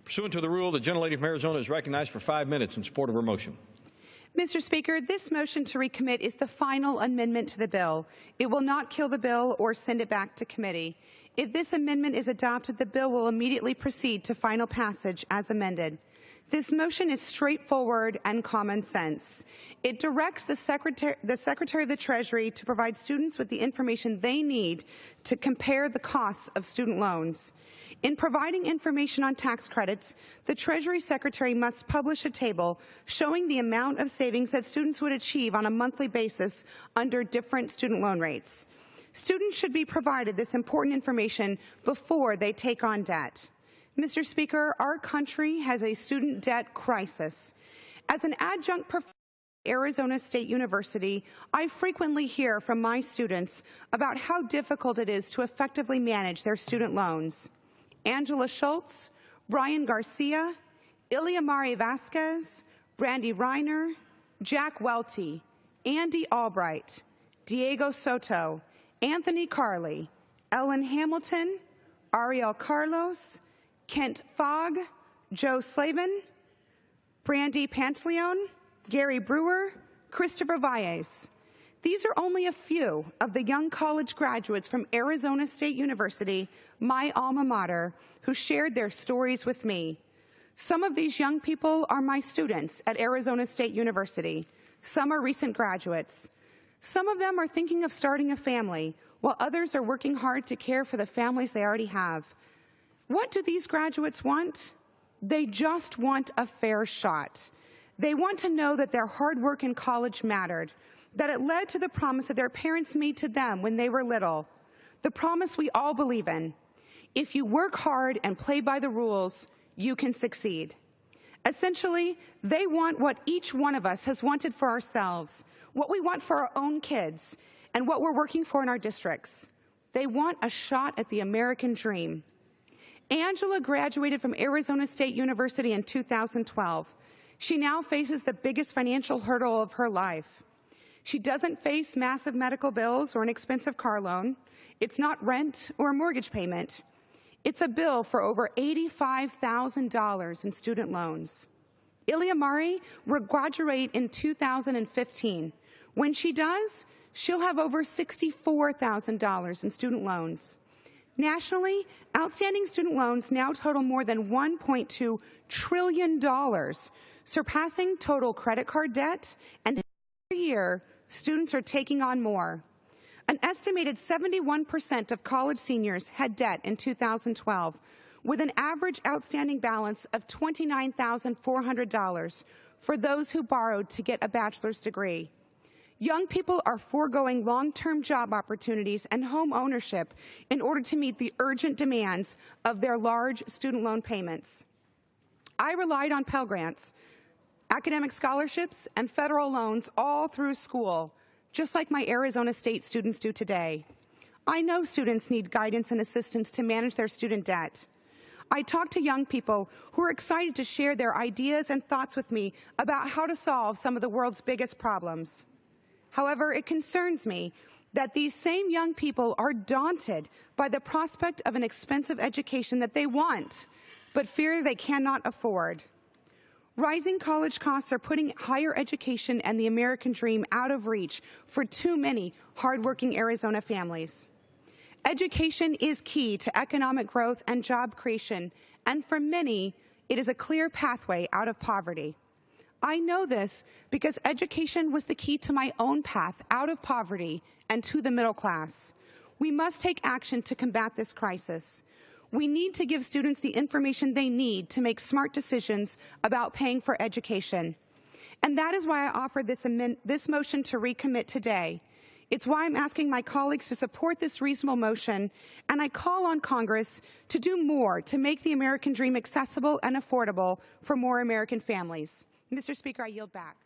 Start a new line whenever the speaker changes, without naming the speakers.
Pursuant to the rule, the gentlelady from Arizona is recognized for 5 minutes in support of her motion.
Mr. Speaker, this motion to recommit is the final amendment to the bill. It will not kill the bill or send it back to committee. If this amendment is adopted, the bill will immediately proceed to final passage as amended. This motion is straightforward and common sense. It directs the Secretary of the Treasury to provide students with the information they need to compare the costs of student loans. In providing information on tax credits, the Treasury Secretary must publish a table showing the amount of savings that students would achieve on a monthly basis under different student loan rates. Students should be provided this important information before they take on debt. Mr. Speaker, our country has a student debt crisis. As an adjunct professor at Arizona State University, I frequently hear from my students about how difficult it is to effectively manage their student loans. Angela Schultz, Brian Garcia, Iliamari Vasquez, Brandy Reiner, Jack Welty, Andy Albright, Diego Soto, Anthony Carley, Ellen Hamilton, Ariel Carlos, Kent Fogg, Joe Slavin, Brandy Pantaleon, Gary Brewer, Christopher Valles. These are only a few of the young college graduates from Arizona State University, my alma mater, who shared their stories with me. Some of these young people are my students at Arizona State University. Some are recent graduates. Some of them are thinking of starting a family, while others are working hard to care for the families they already have. What do these graduates want? They just want a fair shot. They want to know that their hard work in college mattered, that it led to the promise that their parents made to them when they were little, the promise we all believe in. If you work hard and play by the rules, you can succeed. Essentially, they want what each one of us has wanted for ourselves, what we want for our own kids, and what we're working for in our districts. They want a shot at the American dream. Angela graduated from Arizona State University in 2012. She now faces the biggest financial hurdle of her life. She doesn't face massive medical bills or an expensive car loan. It's not rent or a mortgage payment. It's a bill for over $85,000 in student loans. Iliamari will graduate in 2015. When she does, she'll have over $64,000 in student loans. Nationally, outstanding student loans now total more than $1.2 trillion, surpassing total credit card debt, and every year, students are taking on more. An estimated 71% of college seniors had debt in 2012, with an average outstanding balance of $29,400 for those who borrowed to get a bachelor's degree. Young people are foregoing long-term job opportunities and home ownership in order to meet the urgent demands of their large student loan payments. I relied on Pell Grants, academic scholarships, and federal loans all through school, just like my Arizona State students do today. I know students need guidance and assistance to manage their student debt. I talk to young people who are excited to share their ideas and thoughts with me about how to solve some of the world's biggest problems. However, it concerns me that these same young people are daunted by the prospect of an expensive education that they want, but fear they cannot afford. Rising college costs are putting higher education and the American dream out of reach for too many hardworking Arizona families. Education is key to economic growth and job creation, and for many, it is a clear pathway out of poverty. I know this because education was the key to my own path out of poverty and to the middle class. We must take action to combat this crisis. We need to give students the information they need to make smart decisions about paying for education. And that is why I offer this motion to recommit today. It's why I'm asking my colleagues to support this reasonable motion, and I call on Congress to do more to make the American dream accessible and affordable for more American families. Mr. Speaker, I yield back.